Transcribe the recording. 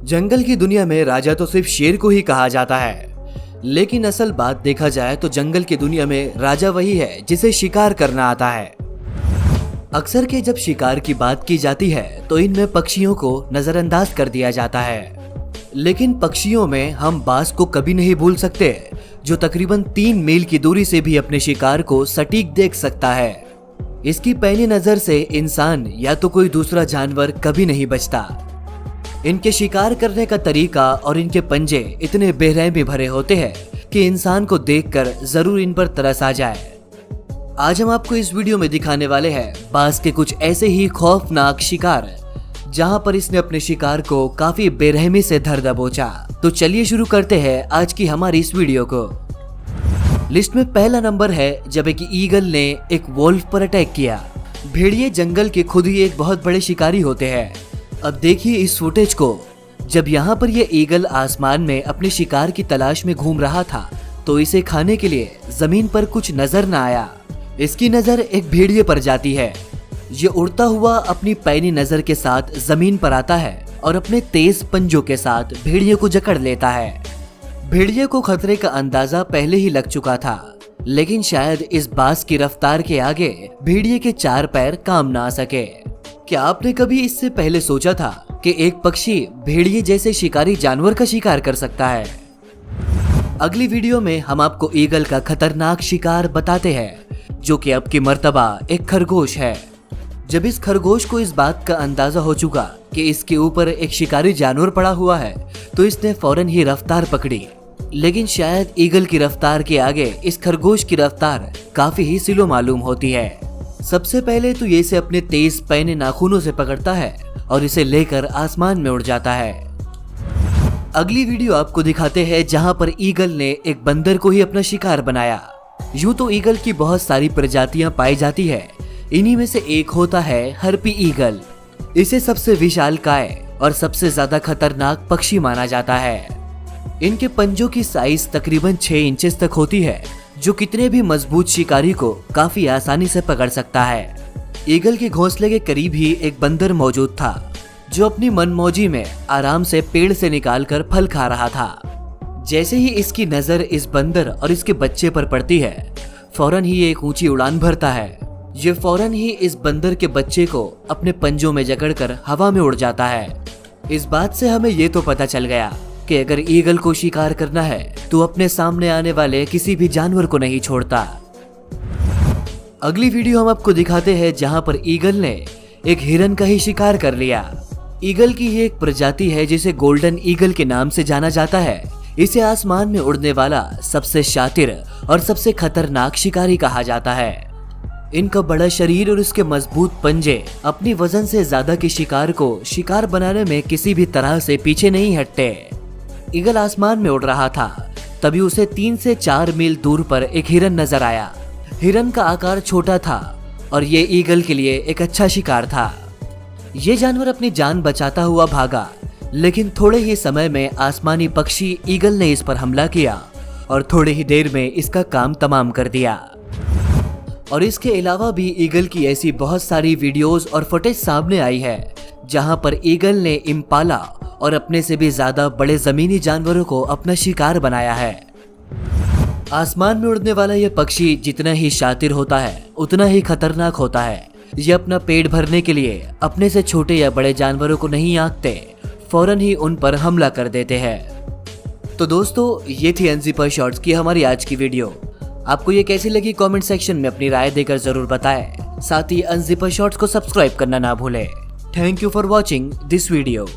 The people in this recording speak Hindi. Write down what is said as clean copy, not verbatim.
जंगल की दुनिया में राजा तो सिर्फ शेर को ही कहा जाता है, लेकिन असल बात देखा जाए तो जंगल की दुनिया में राजा वही है जिसे शिकार करना आता है। अक्सर के जब शिकार की बात की जाती है तो इनमें पक्षियों को नजरअंदाज कर दिया जाता है, लेकिन पक्षियों में हम बाज को कभी नहीं भूल सकते, जो तकरीबन 3 मील की दूरी से भी अपने शिकार को सटीक देख सकता है। इसकी पहली नजर से इंसान या तो कोई दूसरा जानवर कभी नहीं बचता। इनके शिकार करने का तरीका और इनके पंजे इतने बेरहमी भरे होते हैं कि इंसान को देखकर जरूर इन पर तरस आ जाए। आज हम आपको इस वीडियो में दिखाने वाले हैं बाज के कुछ ऐसे ही खौफनाक शिकार, जहां पर इसने अपने शिकार को काफी बेरहमी से धर दबोचा। तो चलिए शुरू करते हैं आज की हमारी इस वीडियो को। लिस्ट में पहला नंबर है जब एक ईगल ने एक वोल्फ पर अटैक किया। भेड़िए जंगल के खुद ही एक बहुत बड़े शिकारी होते हैं। अब देखिए इस फुटेज को। जब यहाँ पर यह ईगल आसमान में अपने शिकार की तलाश में घूम रहा था तो इसे खाने के लिए जमीन पर कुछ नजर न आया। इसकी नजर एक भेड़िए पर जाती है। ये उड़ता हुआ अपनी पैनी नजर के साथ जमीन पर आता है और अपने तेज पंजों के साथ भेड़िए को जकड़ लेता है। भेड़िए को खतरे का अंदाजा पहले ही लग चुका था, लेकिन शायद इस बाज की रफ्तार के आगे भेड़िए के 4 पैर काम ना आ सके। क्या आपने कभी इससे पहले सोचा था कि एक पक्षी भेड़िए जैसे शिकारी जानवर का शिकार कर सकता है? अगली वीडियो में हम आपको ईगल का खतरनाक शिकार बताते हैं, जो कि अब की मर्तबा एक खरगोश है। जब इस खरगोश को इस बात का अंदाजा हो चुका कि इसके ऊपर एक शिकारी जानवर पड़ा हुआ है तो इसने फौरन ही रफ्तार पकड़ी, लेकिन शायद ईगल की रफ्तार के आगे इस खरगोश की रफ्तार काफी ही स्लो मालूम होती है। सबसे पहले तो ये इसे अपने तेज पैने नाखूनों से पकड़ता है और इसे लेकर आसमान में उड़ जाता है। अगली वीडियो आपको दिखाते हैं जहां पर ईगल ने एक बंदर को ही अपना शिकार बनाया। यूं तो ईगल की बहुत सारी प्रजातियां पाई जाती है, इन्हीं में से एक होता है हर्पी ईगल। इसे सबसे विशालकाय और सबसे ज्यादा खतरनाक पक्षी माना जाता है। इनके पंजों की साइज तकरीबन 6 इंचेस तक होती है, जो कितने भी मजबूत शिकारी को काफी आसानी से पकड़ सकता है। ईगल के घोंसले के करीब ही एक बंदर मौजूद था, जो अपनी मनमौजी में आराम से पेड़ से निकालकर फल खा रहा था। जैसे ही इसकी नजर इस बंदर और इसके बच्चे पर पड़ती है, फौरन ही ये एक ऊंची उड़ान भरता है। ये फौरन ही इस बंदर के बच्चे को अपने पंजों में जकड़कर हवा में उड़ जाता है। इस बात से हमें ये तो पता चल गया कि अगर ईगल को शिकार करना है तो अपने सामने आने वाले किसी भी जानवर को नहीं छोड़ता। अगली वीडियो हम आपको दिखाते हैं जहां पर ईगल ने एक हिरन का ही शिकार कर लिया। ईगल की ये एक प्रजाति है जिसे गोल्डन ईगल के नाम से जाना जाता है। इसे आसमान में उड़ने वाला सबसे शातिर और सबसे खतरनाक शिकारी कहा जाता है। इनका बड़ा शरीर और इसके मजबूत पंजे अपनी वजन से ज्यादा के शिकार को शिकार बनाने में किसी भी तरह से पीछे नहीं हटते। ईगल आसमान में उड़ रहा था, तभी उसे 3 से 4 मील दूर पर एक हिरन नजर आया। हिरन का आकार छोटा था और ये ईगल के लिए एक अच्छा शिकार था। ये जानवर अपनी जान बचाता हुआ भागा, लेकिन थोड़े ही समय में आसमानी पक्षी ईगल ने इस पर हमला किया और थोड़ी ही देर में इसका काम तमाम कर दिया। और इसके अलावा भी ईगल की ऐसी बहुत सारी वीडियोस और फुटेज सामने आई है, जहां पर ईगल ने इम्पाला और अपने से भी ज्यादा बड़े जमीनी जानवरों को अपना शिकार बनाया है। आसमान में उड़ने वाला यह पक्षी जितना ही शातिर होता है उतना ही खतरनाक होता है। ये अपना पेट भरने के लिए अपने से छोटे या बड़े जानवरों को नहीं आंकते, फौरन ही उन पर हमला कर देते हैं। तो दोस्तों, ये थी अनजिपर शॉर्ट्स की हमारी आज की वीडियो। आपको ये कैसी लगी कमेंट सेक्शन में अपनी राय देकर जरूर बताएं। साथ ही अनजिपर शॉर्ट्स को सब्सक्राइब करना ना भूलें। Thank you for watching this video.